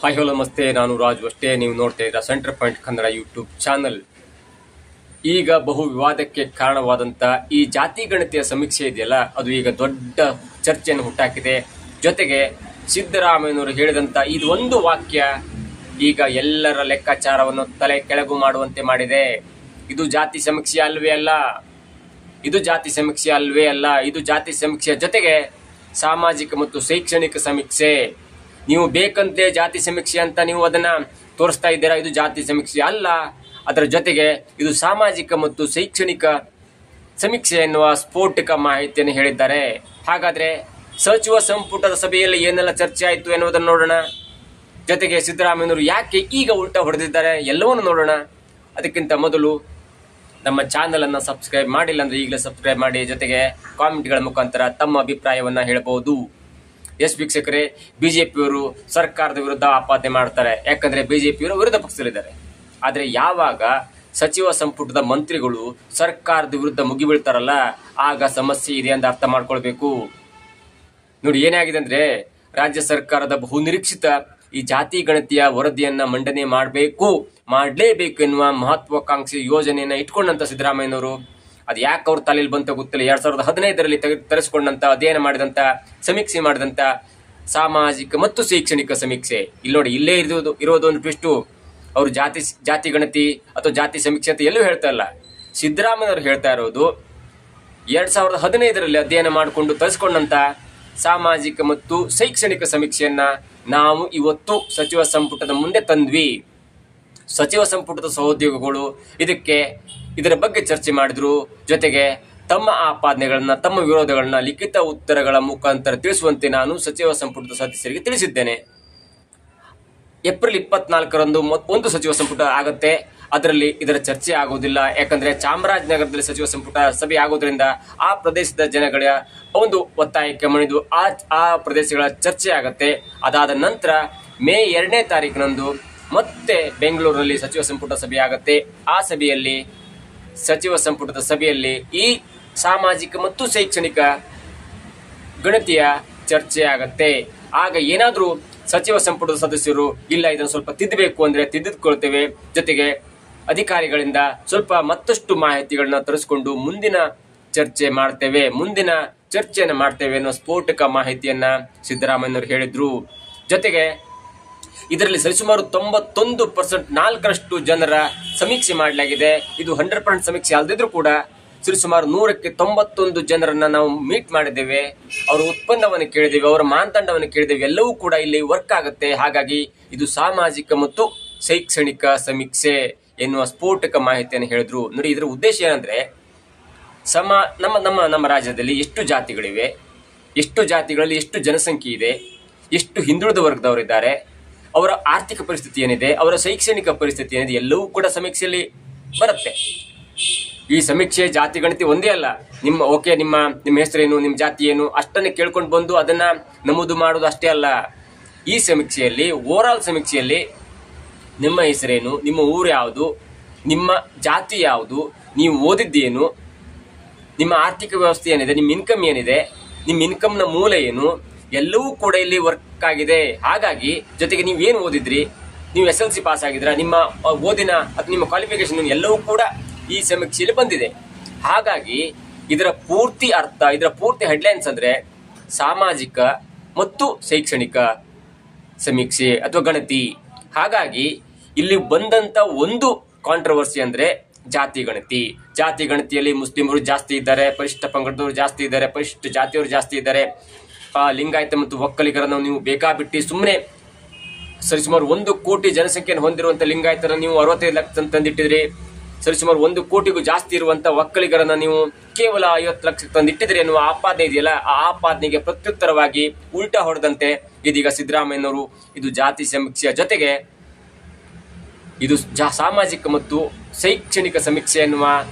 Hi hello ನಮಸ್ತೆ, ನಾನು ರಾಜ್ ಅಷ್ಟೇ. ನೀವು ನೋಡ್ತಾ ಇದ್ದೀರಾ centre point Kannada YouTube channel. ಈಗ ಬಹು ವಿವಾದಕ್ಕೆ ಕಾರಣವಾದಂತ ಈ ಜಾತಿ ಗಣತಿಯ ಸಮೀಕ್ಷೆ ಇದೆಯಲ್ಲ, ಅದು ಈಗ ದೊಡ್ಡ ಚರ್ಚೆಯನ್ನು ಹುಟ್ಟಾಕಿದೆ. ಜೊತೆಗೆ ಸಿದ್ದರಾಮಯ್ಯನವರು ಹೇಳಿದಂತ ಇದೊಂದು ವಾಕ್ಯ ಈಗ ಎಲ್ಲರ ಲೆಕ್ಕಾಚಾರವನ್ನು ತಲೆ ಕೆಳಗು ಮಾಡುವಂತೆ ಮಾಡಿದೆ. ಇದು ಜಾತಿ ಸಮೀಕ್ಷೆ ಅಲ್ವೇ ಅಲ್ಲ, ಇದು ಜಾತಿ ಸಮೀಕ್ಷೆ ಅಲ್ವೇ ಅಲ್ಲ, ಇದು ಜಾತಿ ಸಮೀಕ್ಷೆಯ ಜೊತೆಗೆ ಸಾಮಾಜಿಕ ಮತ್ತು ಶೈಕ್ಷಣಿಕ ಸಮೀಕ್ಷೆ. ನೀವು ಬೇಕಂತೆ ಜಾತಿ ಸಮೀಕ್ಷೆ ಅಂತ ನೀವು ಅದನ್ನ ತೋರಿಸ್ತಾ ಇದ್ದೀರಾ. ಇದು ಜಾತಿ ಸಮೀಕ್ಷೆ ಅಲ್ಲ, ಅದರ ಜೊತೆಗೆ ಇದು ಸಾಮಾಜಿಕ ಮತ್ತು ಶೈಕ್ಷಣಿಕ ಸಮೀಕ್ಷೆ ಎನ್ನುವ ಸ್ಫೋಟಕ ಮಾಹಿತಿಯನ್ನು ಹೇಳಿದ್ದಾರೆ. ಹಾಗಾದ್ರೆ ಸಚಿವ ಸಂಪುಟದ ಸಭೆಯಲ್ಲಿ ಏನೆಲ್ಲ ಚರ್ಚೆ ಆಯಿತು ಎನ್ನುವುದನ್ನು ನೋಡೋಣ. ಜೊತೆಗೆ ಸಿದ್ದರಾಮಯ್ಯನವರು ಯಾಕೆ ಈಗ ಉಲ್ಟಾ ಹೊಡೆದಿದ್ದಾರೆ ಎಲ್ಲವನ್ನು ನೋಡೋಣ. ಅದಕ್ಕಿಂತ ಮೊದಲು ನಮ್ಮ ಚಾನಲ್ ಅನ್ನ ಸಬ್ಸ್ಕ್ರೈಬ್ ಮಾಡಿಲ್ಲ ಅಂದ್ರೆ ಈಗಲೇ ಸಬ್ಸ್ಕ್ರೈಬ್ ಮಾಡಿ. ಜೊತೆಗೆ ಕಾಮೆಂಟ್ಗಳ ಮುಖಾಂತರ ತಮ್ಮ ಅಭಿಪ್ರಾಯವನ್ನ ಹೇಳಬಹುದು. ಎಸ್ ವೀಕ್ಷಕರೇ, ಬಿಜೆಪಿಯವರು ಸರ್ಕಾರದ ವಿರುದ್ಧ ಆಪಾದನೆ ಮಾಡ್ತಾರೆ. ಯಾಕಂದ್ರೆ ಬಿಜೆಪಿಯವರು ವಿರೋಧ ಪಕ್ಷದಲ್ಲಿದ್ದಾರೆ. ಆದ್ರೆ ಯಾವಾಗ ಸಚಿವ ಸಂಪುಟದ ಮಂತ್ರಿಗಳು ಸರ್ಕಾರದ ವಿರುದ್ಧ ಮುಗಿಬೀಳ್ತಾರಲ್ಲ, ಆಗ ಸಮಸ್ಯೆ ಇದೆ ಅಂತ ಅರ್ಥ ಮಾಡ್ಕೊಳ್ಬೇಕು. ನೋಡಿ, ಏನಾಗಿದೆ ಅಂದ್ರೆ ರಾಜ್ಯ ಸರ್ಕಾರದ ಬಹುನಿರೀಕ್ಷಿತ ಈ ಜಾತಿ ಗಣತಿಯ ವರದಿಯನ್ನ ಮಂಡನೆ ಮಾಡಲೇಬೇಕು ಎನ್ನುವ ಮಹತ್ವಾಕಾಂಕ್ಷಿ ಯೋಜನೆಯನ್ನ ಇಟ್ಕೊಂಡಂತ ಸಿದ್ದರಾಮಯ್ಯನವರು ಅದು ಯಾಕೆ ಅವ್ರ ತಲೆಯಲ್ಲಿ ಬಂತ ಗೊತ್ತಿಲ್ಲ. 2015ರಲ್ಲಿ ತರಿಸಿಕೊಂಡಂತ ಅಧ್ಯಯನ ಮಾಡಿದಂತ ಸಮೀಕ್ಷೆ ಮಾಡಿದಂತ ಸಾಮಾಜಿಕ ಮತ್ತು ಶೈಕ್ಷಣಿಕ ಸಮೀಕ್ಷೆ. ಇಲ್ಲಿ ನೋಡಿ, ಇಲ್ಲೇ ಇರೋದೊಂದು ಟ್ವಿಸ್ಟು. ಅವರು ಜಾತಿ ಗಣತಿ ಅಥವಾ ಜಾತಿ ಸಮೀಕ್ಷೆ ಅಂತ ಎಲ್ಲೂ ಹೇಳ್ತಾ ಇಲ್ಲ. ಸಿದ್ದರಾಮಯ್ಯವರು ಹೇಳ್ತಾ ಇರೋದು 2015ರಲ್ಲಿ ಅಧ್ಯಯನ ಮಾಡಿಕೊಂಡು ತರಿಸಿಕೊಂಡಂತ ಸಾಮಾಜಿಕ ಮತ್ತು ಶೈಕ್ಷಣಿಕ ಸಮೀಕ್ಷೆಯನ್ನ ನಾವು ಇವತ್ತು ಸಚಿವ ಸಂಪುಟದ ಮುಂದೆ ತಂದ್ವಿ. ಸಚಿವ ಸಂಪುಟದ ಸಹೋದ್ಯೋಗಿಗಳು ಇದರ ಬಗ್ಗೆ ಚರ್ಚೆ ಮಾಡಿದ್ರು. ಜೊತೆಗೆ ತಮ್ಮ ಆಪಾದನೆಗಳನ್ನ, ತಮ್ಮ ವಿರೋಧಗಳನ್ನ ಲಿಖಿತ ಉತ್ತರಗಳ ಮುಖಾಂತರ ತಿಳಿಸುವಂತೆ ನಾನು ಸಚಿವ ಸಂಪುಟದ ಸದಸ್ಯರಿಗೆ ತಿಳಿಸಿದ್ದೇನೆ. ಏಪ್ರಿಲ್ 24ರಂದು ಒಂದು ಸಚಿವ ಸಂಪುಟ ಆಗತ್ತೆ. ಅದರಲ್ಲಿ ಇದರ ಚರ್ಚೆ ಆಗುವುದಿಲ್ಲ. ಯಾಕಂದ್ರೆ ಚಾಮರಾಜನಗರದಲ್ಲಿ ಸಚಿವ ಸಂಪುಟ ಸಭೆ ಆಗೋದ್ರಿಂದ ಆ ಪ್ರದೇಶದ ಜನಗಳ ಒಂದು ಒತ್ತಾಯಕ್ಕೆ ಮಣಿದು ಆ ಪ್ರದೇಶಗಳ ಚರ್ಚೆ ಆಗತ್ತೆ. ಅದಾದ ನಂತರ ಮೇ 2ನೇ ತಾರೀಕಿನಂದು ಮತ್ತೆ ಬೆಂಗಳೂರಿನಲ್ಲಿ ಸಚಿವ ಸಂಪುಟ ಸಭೆ ಆಗತ್ತೆ. ಆ ಸಭೆಯಲ್ಲಿ ಸಚಿವ ಸಂಪುಟದ ಸಭೆಯಲ್ಲಿ ಈ ಸಾಮಾಜಿಕ ಮತ್ತು ಶೈಕ್ಷಣಿಕ ಗಣತಿಯ ಚರ್ಚೆ ಆಗತ್ತೆ. ಆಗ ಏನಾದ್ರೂ ಸಚಿವ ಸಂಪುಟದ ಸದಸ್ಯರು ಇಲ್ಲ ಇದನ್ನು ಸ್ವಲ್ಪ ತಿದ್ದಬೇಕು ಅಂದ್ರೆ ತಿದ್ದಿಕೊಳ್ತೇವೆ, ಜೊತೆಗೆ ಅಧಿಕಾರಿಗಳಿಂದ ಸ್ವಲ್ಪ ಮತ್ತಷ್ಟು ಮಾಹಿತಿಗಳನ್ನ ತರಿಸಿಕೊಂಡು ಮುಂದಿನ ಚರ್ಚೆಯನ್ನು ಮಾಡ್ತೇವೆ ಅನ್ನೋ ಸ್ಫೋಟಕ ಮಾಹಿತಿಯನ್ನ ಸಿದ್ದರಾಮಯ್ಯನವರು ಹೇಳಿದ್ರು. ಜೊತೆಗೆ ಇದರಲ್ಲಿ ಸರಿಸುಮಾರು 91% 4ರಷ್ಟು ಜನರ ಸಮೀಕ್ಷೆ ಮಾಡಲಾಗಿದೆ. ಇದು 100% ಸಮೀಕ್ಷೆ ಅಲ್ಲದಿದ್ರೂ ಕೂಡ ಸರಿಸುಮಾರು 100ಕ್ಕೆ 91 ಜನರನ್ನ ನಾವು ಮೀಟ್ ಮಾಡಿದ್ದೇವೆ. ಅವರ ಉತ್ಪನ್ನವನ್ನು ಕೇಳಿದ್ದೇವೆ, ಅವರ ಮಾನದಂಡವನ್ನು ಕೇಳಿದ್ದೇವೆ. ಎಲ್ಲವೂ ಕೂಡ ಇಲ್ಲಿ ವರ್ಕ್ ಆಗುತ್ತೆ. ಹಾಗಾಗಿ ಇದು ಸಾಮಾಜಿಕ ಮತ್ತು ಶೈಕ್ಷಣಿಕ ಸಮೀಕ್ಷೆ ಎನ್ನುವ ಸ್ಫೋಟಕ ಮಾಹಿತಿಯನ್ನು ಹೇಳಿದ್ರು. ನೋಡಿ, ಇದರ ಉದ್ದೇಶ ಏನಂದ್ರೆ ನಮ್ಮ ರಾಜ್ಯದಲ್ಲಿ ಎಷ್ಟು ಜಾತಿಗಳಿವೆ, ಎಷ್ಟು ಜಾತಿಗಳಲ್ಲಿ ಎಷ್ಟು ಜನಸಂಖ್ಯೆ ಇದೆ, ಎಷ್ಟು ಹಿಂದುಳಿದ ವರ್ಗದವರಿದ್ದಾರೆ, ಅವರ ಆರ್ಥಿಕ ಪರಿಸ್ಥಿತಿ ಏನಿದೆ, ಅವರ ಶೈಕ್ಷಣಿಕ ಪರಿಸ್ಥಿತಿ ಏನಿದೆ, ಎಲ್ಲವೂ ಕೂಡ ಸಮೀಕ್ಷೆಯಲ್ಲಿ ಬರುತ್ತೆ. ಈ ಸಮೀಕ್ಷೆ ಜಾತಿ ಗಣತಿ ಒಂದೇ ಅಲ್ಲ. ನಿಮ್ಮ ಹೆಸರೇನು, ನಿಮ್ಮ ಜಾತಿ ಏನು ಅಷ್ಟನ್ನೇ ಕೇಳ್ಕೊಂಡು ಬಂದು ಅದನ್ನ ನಮೂದು ಮಾಡೋದು ಅಷ್ಟೇ ಅಲ್ಲ. ಈ ಸಮೀಕ್ಷೆಯಲ್ಲಿ ಓವರಾಲ್ ಸಮೀಕ್ಷೆಯಲ್ಲಿ ನಿಮ್ಮ ಹೆಸರೇನು, ನಿಮ್ಮ ಊರು ಯಾವುದು, ನಿಮ್ಮ ಜಾತಿ ಯಾವುದು, ನೀವು ಓದಿದ್ದೇನು, ನಿಮ್ಮ ಆರ್ಥಿಕ ವ್ಯವಸ್ಥೆ ಏನಿದೆ, ನಿಮ್ಮ ಇನ್ಕಮ್ ಏನಿದೆ, ನಿಮ್ಮ ಇನ್ಕಮ್ನ ಮೂಲ ಏನು, ಎಲ್ಲವೂ ಕೂಡ ಇಲ್ಲಿ ವರ್ಕ್ ಆಗಿದೆ. ಹಾಗಾಗಿ ಜೊತೆಗೆ ನೀವು ಏನು ಓದಿದ್ರಿ, ನೀವು SLC ಪಾಸ್ ಆಗಿದ್ರ, ನಿಮ್ಮ ಓದಿನ ಅಥವಾ ನಿಮ್ಮ ಕ್ವಾಲಿಫಿಕೇಶನ್ ಎಲ್ಲವೂ ಕೂಡ ಈ ಸಮೀಕ್ಷೆಯಲ್ಲಿ ಬಂದಿದೆ. ಹಾಗಾಗಿ ಇದರ ಪೂರ್ತಿ ಅರ್ಥ, ಇದರ ಪೂರ್ತಿ ಹೆಡ್ಲೈನ್ಸ್ ಅಂದ್ರೆ ಸಾಮಾಜಿಕ ಮತ್ತು ಶೈಕ್ಷಣಿಕ ಸಮೀಕ್ಷೆ ಅಥವಾ ಗಣತಿ. ಹಾಗಾಗಿ ಇಲ್ಲಿ ಬಂದಂತ ಒಂದು ಕಾಂಟ್ರವರ್ಸಿ ಅಂದ್ರೆ ಜಾತಿ ಗಣತಿ. ಜಾತಿ ಗಣತಿಯಲ್ಲಿ ಮುಸ್ಲಿಮರು ಜಾಸ್ತಿ ಇದ್ದಾರೆ, ಪರಿಶಿಷ್ಟ ಪಂಗಡದವರು ಜಾಸ್ತಿ ಇದ್ದಾರೆ, ಪರಿಶಿಷ್ಟ ಜಾತಿಯವರು ಜಾಸ್ತಿ ಇದ್ದಾರೆ, ಲಿಂಗಾಯತ ಮತ್ತು ಒಕ್ಕಲಿಗರನ್ನು ನೀವು ಬೇಕಾಬಿಟ್ಟಿ ಸುಮ್ಮನೆ ಸರಿಸುಮಾರು 1 ಕೋಟಿ ಜನಸಂಖ್ಯೆಯನ್ನು ಹೊಂದಿರುವಂತ ಲಿಂಗಾಯತರ ನೀವು 65 ಲಕ್ಷ ತಂದಿಟ್ಟಿದ್ರಿ, ಸರಿಸುಮಾರು 1 ಕೋಟಿಗೂ ಜಾಸ್ತಿ ಇರುವಂತ ಒಕ್ಕಲಿಗರನ್ನ ನೀವು ಕೇವಲ 50 ಲಕ್ಷ ತಂದಿಟ್ಟಿದ್ರಿ ಎನ್ನುವ ಆಪಾದನೆ ಇದೆಯಲ್ಲ, ಆ ಆಪಾದನೆಗೆ ಪ್ರತ್ಯುತ್ತರವಾಗಿ ಉಲ್ಟಾ ಹೊಡೆದಂತೆ ಇದೀಗ ಸಿದ್ದರಾಮಯ್ಯನವರು ಇದು ಜಾತಿ ಸಮೀಕ್ಷೆಯ ಜೊತೆಗೆ ಇದು ಸಾಮಾಜಿಕ ಮತ್ತು ಶೈಕ್ಷಣಿಕ ಸಮೀಕ್ಷೆ ಎನ್ನುವ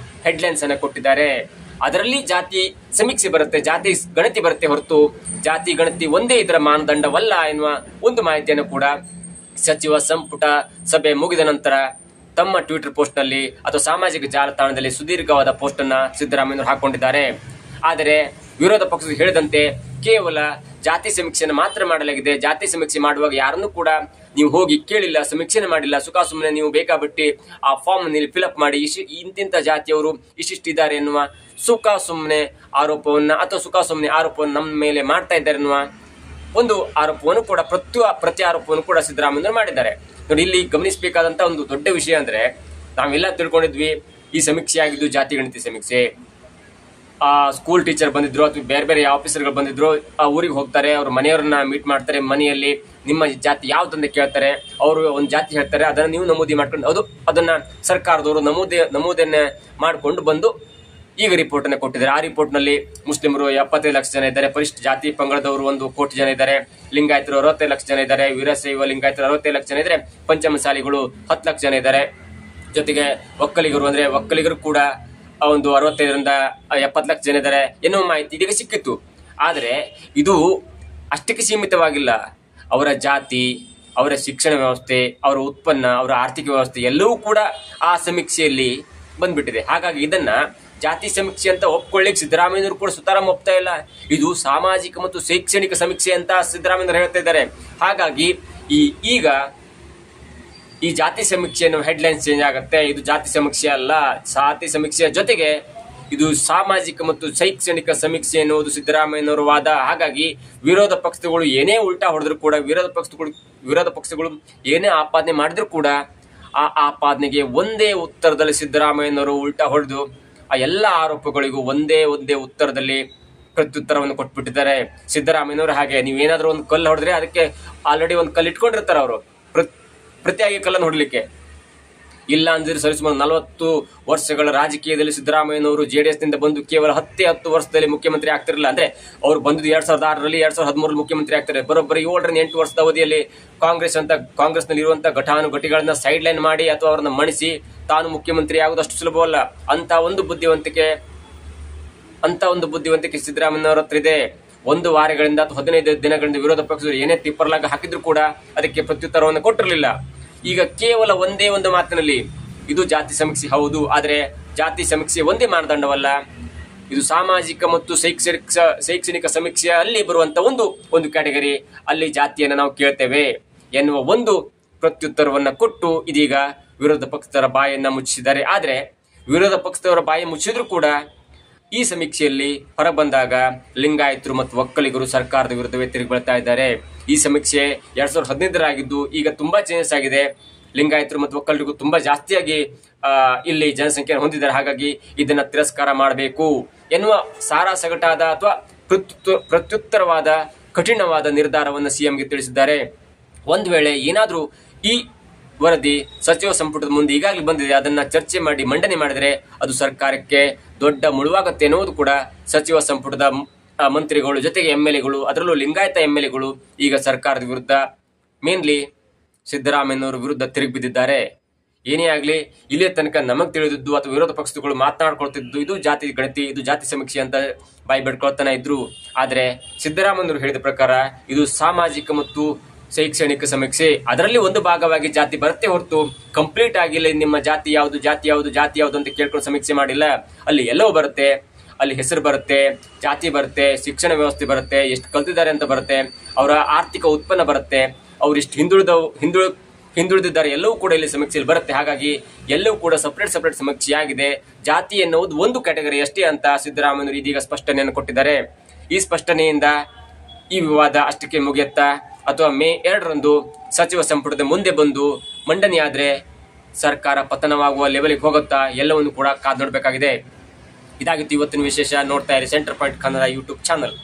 ಹೆಡ್ಲೈನ್ಸ್ ಅನ್ನು ಕೊಟ್ಟಿದ್ದಾರೆ. ಅದರಲ್ಲಿ ಜಾತಿ ಸಮೀಕ್ಷೆ ಬರುತ್ತೆ, ಜಾತಿ ಗಣತಿ ಬರುತ್ತೆ ಹೊರತು ಜಾತಿ ಗಣತಿ ಒಂದೇ ಇದರ ಮಾನದಂಡವಲ್ಲ ಎನ್ನುವ ಒಂದು ಮಾಹಿತಿಯನ್ನು ಕೂಡ ಸಚಿವ ಸಂಪುಟ ಸಭೆ ಮುಗಿದ ನಂತರ ತಮ್ಮ ಟ್ವಿಟರ್ ಪೋಸ್ಟ್ ನಲ್ಲಿ ಅಥವಾ ಸಾಮಾಜಿಕ ಜಾಲತಾಣದಲ್ಲಿ ಸುದೀರ್ಘವಾದ ಪೋಸ್ಟ್ ಅನ್ನ ಸಿದ್ದರಾಮಯ್ಯನವರು ಹಾಕೊಂಡಿದ್ದಾರೆ. ಆದರೆ ವಿರೋಧ ಪಕ್ಷದ ಹೇಳಿದಂತೆ ಕೇವಲ ಜಾತಿ ಸಮೀಕ್ಷೆಯನ್ನು ಮಾತ್ರ ಮಾಡಲಾಗಿದೆ. ಜಾತಿ ಸಮೀಕ್ಷೆ ಮಾಡುವಾಗ ಯಾರನ್ನೂ ಕೂಡ ನೀವು ಹೋಗಿ ಕೇಳಿಲ್ಲ, ಸಮೀಕ್ಷೆನ ಮಾಡಿಲ್ಲ. ಸುಖ ಸುಮ್ಮನೆ ನೀವು ಬೇಕಾಬಿಟ್ಟು ಆ ಫಾರ್ಮ್ ನಲ್ಲಿ ಫಿಲ್ಅಪ್ ಮಾಡಿ ಇಂತಿಂತ ಜಾತಿಯವರು ಇಷ್ಟಿದ್ದಾರೆ ಎನ್ನುವ ಸುಖ ಸುಮ್ಮನೆ ಆರೋಪವನ್ನ ಅಥವಾ ಸುಖ ಸುಮ್ಮನೆ ಆರೋಪವನ್ನು ನಮ್ಮ ಮೇಲೆ ಮಾಡ್ತಾ ಇದ್ದಾರೆ ಎನ್ನುವ ಒಂದು ಆರೋಪವನ್ನು ಕೂಡ ಪ್ರತಿ ಆರೋಪವನ್ನು ಕೂಡ ಸಿದ್ದರಾಮಯ್ಯ ಮಾಡಿದ್ದಾರೆ. ನೋಡಿ, ಇಲ್ಲಿ ಗಮನಿಸಬೇಕಾದಂತ ಒಂದು ದೊಡ್ಡ ವಿಷಯ ಅಂದ್ರೆ, ನಾವೆಲ್ಲ ತಿಳ್ಕೊಂಡಿದ್ವಿ ಈ ಸಮೀಕ್ಷೆ ಆಗಿದ್ದು ಜಾತಿ ಗಣತಿ ಸಮೀಕ್ಷೆ. ಸ್ಕೂಲ್ ಟೀಚರ್ ಬಂದಿದ್ರು ಅಥವಾ ಬೇರೆ ಬೇರೆ ಆಫೀಸರ್ಗಳು ಬಂದಿದ್ರು, ಆ ಊರಿಗೆ ಹೋಗ್ತಾರೆ, ಅವ್ರ ಮನೆಯವ್ರನ್ನ ಮೀಟ್ ಮಾಡ್ತಾರೆ, ಮನೆಯಲ್ಲಿ ನಿಮ್ಮ ಜಾತಿ ಯಾವ್ದಂತ ಕೇಳ್ತಾರೆ, ಅವರು ಒಂದು ಜಾತಿ ಹೇಳ್ತಾರೆ, ಅದನ್ನ ನೀವು ನಮೂದಿ ಮಾಡ್ಕೊಂಡು ಅದನ್ನ ಸರ್ಕಾರದವರು ನಮೂದನ್ನ ಮಾಡ್ಕೊಂಡು ಬಂದು ಈಗ ರಿಪೋರ್ಟ್ ಅನ್ನ ಕೊಟ್ಟಿದ್ದಾರೆ. ಆ ರಿಪೋರ್ಟ್ ನಲ್ಲಿ ಮುಸ್ಲಿಮರು 75 ಲಕ್ಷ ಜನ ಇದ್ದಾರೆ, ಪರಿಶಿಷ್ಟ ಜಾತಿ ಪಂಗಡದವರು 1 ಕೋಟಿ ಜನ ಇದ್ದಾರೆ, ಲಿಂಗಾಯತರು 65 ಲಕ್ಷ ಜನ ಇದ್ದಾರೆ, ವೀರಶೈವ ಲಿಂಗಾಯತರು 65 ಲಕ್ಷ ಜನ ಇದ್ದಾರೆ, ಪಂಚಮಸಾಲಿಗಳು 10 ಲಕ್ಷ ಜನ ಇದ್ದಾರೆ, ಜೊತೆಗೆ ಒಕ್ಕಲಿಗರು ಕೂಡ ಒಂದು 65ರಿಂದ 70 ಲಕ್ಷ ಜನ ಇದ್ದಾರೆ ಎನ್ನುವ ಮಾಹಿತಿ ಇದೀಗ ಸಿಕ್ಕಿತ್ತು. ಆದ್ರೆ ಇದು ಅಷ್ಟಕ್ಕೆ ಸೀಮಿತವಾಗಿಲ್ಲ. ಅವರ ಜಾತಿ, ಅವರ ಶಿಕ್ಷಣ ವ್ಯವಸ್ಥೆ, ಅವರ ಉತ್ಪನ್ನ, ಅವರ ಆರ್ಥಿಕ ವ್ಯವಸ್ಥೆ ಎಲ್ಲವೂ ಕೂಡ ಆ ಸಮೀಕ್ಷೆಯಲ್ಲಿ ಬಂದ್ಬಿಟ್ಟಿದೆ. ಹಾಗಾಗಿ ಇದನ್ನ ಜಾತಿ ಸಮೀಕ್ಷೆ ಅಂತ ಒಪ್ಕೊಳ್ಳಿಕ್ಕೆ ಸಿದ್ದರಾಮಯ್ಯನವರು ಕೂಡ ಸುತಾರಾಮ್ ಒಪ್ತಾ ಇಲ್ಲ. ಇದು ಸಾಮಾಜಿಕ ಮತ್ತು ಶೈಕ್ಷಣಿಕ ಸಮೀಕ್ಷೆ ಅಂತ ಸಿದ್ದರಾಮಯ್ಯನವರು ಹೇಳ್ತಾ ಇದ್ದಾರೆ. ಹಾಗಾಗಿ ಈಗ ಈ ಜಾತಿ ಸಮೀಕ್ಷೆಯನ್ನು ಹೆಡ್ಲೈನ್ಸ್ ಚೇಂಜ್ ಆಗುತ್ತೆ. ಇದು ಜಾತಿ ಸಮೀಕ್ಷೆ ಅಲ್ಲ, ಜಾತಿ ಸಮೀಕ್ಷೆಯ ಜೊತೆಗೆ ಇದು ಸಾಮಾಜಿಕ ಮತ್ತು ಶೈಕ್ಷಣಿಕ ಸಮೀಕ್ಷೆ ಎನ್ನುವುದು ಸಿದ್ದರಾಮಯ್ಯನವರ ವಾದ. ಹಾಗಾಗಿ ವಿರೋಧ ಪಕ್ಷಗಳು ಏನೇ ಉಲ್ಟಾ ಹೊಡೆದ್ರು ಕೂಡ, ವಿರೋಧ ಪಕ್ಷಗಳು ಏನೇ ಆಪಾದನೆ ಮಾಡಿದ್ರು ಕೂಡ ಆ ಆಪಾದನೆಗೆ ಒಂದೇ ಉತ್ತರದಲ್ಲಿ ಸಿದ್ದರಾಮಯ್ಯನವರು ಉಲ್ಟಾ ಹೊಡೆದು ಆ ಎಲ್ಲ ಆರೋಪಗಳಿಗೂ ಒಂದೇ ಉತ್ತರದಲ್ಲಿ ಪ್ರತ್ಯುತ್ತರವನ್ನು ಕೊಟ್ಬಿಟ್ಟಿದ್ದಾರೆ ಸಿದ್ದರಾಮಯ್ಯನವರು. ಹಾಗೆ ನೀವೇನಾದ್ರೂ ಒಂದು ಕಲ್ಲು ಹೊಡೆದ್ರೆ ಅದಕ್ಕೆ ಆಲ್ರೆಡಿ ಒಂದು ಕಲ್ಲು ಇಟ್ಕೊಂಡಿರ್ತಾರೆ ಅವರು, ಪ್ರತಿಯಾಗಿ ಕಲ್ಲನ್ನು ಹೊಡಲಿಕ್ಕೆ. ಇಲ್ಲ ಅಂದ್ರೆ ಸರಿಸುಮಾರು 40 ವರ್ಷಗಳ ರಾಜಕೀಯದಲ್ಲಿ ಸಿದ್ದರಾಮಯ್ಯನವರು ಜೆಡಿಎಸ್ ನಿಂದ ಬಂದು ಕೇವಲ 10 ವರ್ಷದಲ್ಲಿ ಮುಖ್ಯಮಂತ್ರಿ ಆಗ್ತಿರಲಿಲ್ಲ. ಅಂದ್ರೆ ಅವ್ರು ಬಂದು 2006ರಲ್ಲಿ 2013 ಮುಖ್ಯಮಂತ್ರಿ ಆಗ್ತಾರೆ. ಬರೋಬ್ಬರಿ 7ರಿಂದ 8 ವರ್ಷದ ಅವಧಿಯಲ್ಲಿ ಕಾಂಗ್ರೆಸ್ನಲ್ಲಿ ಇರುವಂತಹ ಘಟಾನುಘಟಿಗಳನ್ನ ಸೈಡ್ ಲೈನ್ ಮಾಡಿ ಅಥವಾ ಅವರನ್ನ ಮಣಿಸಿ ತಾನು ಮುಖ್ಯಮಂತ್ರಿ ಆಗುವುದು ಅಷ್ಟು ಸುಲಭವಲ್ಲ. ಅಂತ ಒಂದು ಬುದ್ಧಿವಂತಿಕೆ ಸಿದ್ದರಾಮಯ್ಯನವರ ಹತ್ರ ಇದೆ. 1 ವಾರಗಳಿಂದ ಅಥವಾ 15 ದಿನಗಳಿಂದ ವಿರೋಧ ಪಕ್ಷಗಳು ಏನೇ ತಿಪ್ಪರ್ಲಾಗ ಹಾಕಿದ್ರು ಕೂಡ ಅದಕ್ಕೆ ಪ್ರತ್ಯುತ್ತರವನ್ನು ಕೊಟ್ಟಿರಲಿಲ್ಲ. ಈಗ ಕೇವಲ ಒಂದೇ ಒಂದು ಮಾತಿನಲ್ಲಿ ಇದು ಜಾತಿ ಸಮೀಕ್ಷೆ ಹೌದು, ಆದರೆ ಜಾತಿ ಸಮೀಕ್ಷೆ ಒಂದೇ ಮಾನದಂಡವಲ್ಲ, ಇದು ಸಾಮಾಜಿಕ ಮತ್ತು ಶೈಕ್ಷಣಿಕ ಸಮೀಕ್ಷೆ ಅಲ್ಲಿ ಬರುವಂತ ಒಂದು ಕ್ಯಾಟಗರಿ, ಅಲ್ಲಿ ಜಾತಿಯನ್ನು ನಾವು ಕೇಳ್ತೇವೆ ಎನ್ನುವ ಒಂದು ಪ್ರತ್ಯುತ್ತರವನ್ನ ಕೊಟ್ಟು ಇದೀಗ ವಿರೋಧ ಪಕ್ಷದವರ ಬಾಯನ್ನ ಮುಚ್ಚಿಸಿದ್ದಾರೆ. ಆದ್ರೆ ವಿರೋಧ ಪಕ್ಷದವರ ಬಾಯಿ ಮುಚ್ಚಿದ್ರು ಕೂಡ ಈ ಸಮೀಕ್ಷೆಯಲ್ಲಿ ಹೊರಬಂದಾಗ ಲಿಂಗಾಯತರು ಮತ್ತು ಒಕ್ಕಲಿಗರು ಸರ್ಕಾರದ ವಿರುದ್ಧವೇ ತಿರುಗಿಬೀಳ್ತಾ ಇದ್ದಾರೆ. ಈ ಸಮೀಕ್ಷೆ 2015ರಾಗಿದ್ದು ಈಗ ತುಂಬಾ ಚೇಂಜಸ್ ಆಗಿದೆ. ಲಿಂಗಾಯತರು ಮತ್ತು ಒಕ್ಕಲಿಗರು ತುಂಬಾ ಜಾಸ್ತಿಯಾಗಿ ಇಲ್ಲಿ ಜನಸಂಖ್ಯೆ ಹೊಂದಿದ್ದಾರೆ. ಹಾಗಾಗಿ ಇದನ್ನ ತಿರಸ್ಕಾರ ಮಾಡಬೇಕು ಎನ್ನುವ ಸಾರಾಸಗಟಾದ ಅಥವಾ ಪ್ರತ್ಯುತ್ತರವಾದ ಕಠಿಣವಾದ ನಿರ್ಧಾರವನ್ನು ಸಿಎಂಗೆ ತಿಳಿಸಿದ್ದಾರೆ. ಒಂದು ವೇಳೆ ಏನಾದ್ರೂ ಈ ವರದಿ ಸಚಿವ ಸಂಪುಟದ ಮುಂದೆ ಈಗಾಗಲೇ ಬಂದಿದೆ, ಅದನ್ನ ಚರ್ಚೆ ಮಾಡಿ ಮಂಡನೆ ಮಾಡಿದರೆ ಅದು ಸರ್ಕಾರಕ್ಕೆ ದೊಡ್ಡ ಮುಳುವಾಗುತ್ತೆ ಎನ್ನುವುದು ಕೂಡ ಸಚಿವ ಸಂಪುಟದ ಮಂತ್ರಿಗಳು ಜೊತೆಗೆ ಎಂಎಲ್ಎಗಳು, ಅದರಲ್ಲೂ ಲಿಂಗಾಯತ ಎಂಎಲ್ಎಗಳು ಈಗ ಸರ್ಕಾರದ ವಿರುದ್ಧ, ಮೇನ್ಲಿ ಸಿದ್ದರಾಮಯ್ಯನವರ ವಿರುದ್ಧ ತಿರುಗಿ ಬಿದ್ದಿದ್ದಾರೆ. ಏನೇ ಆಗ್ಲಿ, ಇಲ್ಲಿಯ ತನಕ ನಮಗ್ ತಿಳಿದಿದ್ದು ಅಥವಾ ವಿರೋಧ ಪಕ್ಷಗಳು ಮಾತನಾಡ್ಕೊಳ್ತಿದ್ದು ಇದು ಜಾತಿ ಗಣತಿ, ಇದು ಜಾತಿ ಸಮೀಕ್ಷೆ ಅಂತ ಬಾಯಿ ಬಿಡ್ಕೊಳ್ತಾನೆ ಇದ್ರು. ಆದ್ರೆ ಸಿದ್ದರಾಮಯ್ಯನವರು ಹೇಳಿದ ಪ್ರಕಾರ ಇದು ಸಾಮಾಜಿಕ ಮತ್ತು ಶೈಕ್ಷಣಿಕ ಸಮೀಕ್ಷೆ, ಅದರಲ್ಲಿ ಒಂದು ಭಾಗವಾಗಿ ಜಾತಿ ಬರುತ್ತೆ ಹೊರತು ಕಂಪ್ಲೀಟ್ ಆಗಿಲ್ಲ ನಿಮ್ಮ ಜಾತಿ ಯಾವುದು ಅಂತ ಕೇಳ್ಕೊಂಡು ಸಮೀಕ್ಷೆ ಮಾಡಿಲ್ಲ. ಅಲ್ಲಿ ಎಲ್ಲವೂ ಬರುತ್ತೆ, ಅಲ್ಲಿ ಹೆಸರು ಬರುತ್ತೆ, ಜಾತಿ ಬರುತ್ತೆ, ಶಿಕ್ಷಣ ವ್ಯವಸ್ಥೆ ಬರುತ್ತೆ, ಎಷ್ಟು ಕಲ್ತಿದ್ದಾರೆ ಅಂತ ಬರುತ್ತೆ, ಅವರ ಆರ್ಥಿಕ ಉತ್ಪನ್ನ ಬರುತ್ತೆ, ಅವ್ರು ಎಷ್ಟು ಹಿಂದುಳಿದಿದ್ದಾರೆ ಎಲ್ಲವೂ ಕೂಡ ಇಲ್ಲಿ ಸಮೀಕ್ಷೆಯಲ್ಲಿ ಬರುತ್ತೆ. ಹಾಗಾಗಿ ಎಲ್ಲವೂ ಕೂಡ ಸಪರೇಟ್ ಸಮೀಕ್ಷೆ ಆಗಿದೆ. ಜಾತಿ ಎನ್ನುವುದು ಒಂದು ಕ್ಯಾಟಗರಿ ಅಷ್ಟೇ ಅಂತ ಸಿದ್ದರಾಮಯ್ಯನವರು ಇದೀಗ ಸ್ಪಷ್ಟನೆಯನ್ನು ಕೊಟ್ಟಿದ್ದಾರೆ. ಈ ಸ್ಪಷ್ಟನೆಯಿಂದ ಈ ವಿವಾದ ಅಷ್ಟಕ್ಕೆ ಮುಗಿಯುತ್ತಾ ಅಥವಾ ಮೇ 2ರಂದು ಸಚಿವ ಸಂಪುಟದ ಮುಂದೆ ಬಂದು ಮಂಡನೆಯಾದ್ರೆ ಸರ್ಕಾರ ಪತನವಾಗುವ ಲೆವೆಲ್ಗೆ ಹೋಗುತ್ತಾ ಎಲ್ಲವನ್ನು ಕೂಡ ಕಾದು ನೋಡಬೇಕಾಗಿದೆ. ಇದಾಗಿತ್ತು ಇವತ್ತಿನ ವಿಶೇಷ. ನೋಡ್ತಾ ಇರಿ centre point Kannada YouTube channel.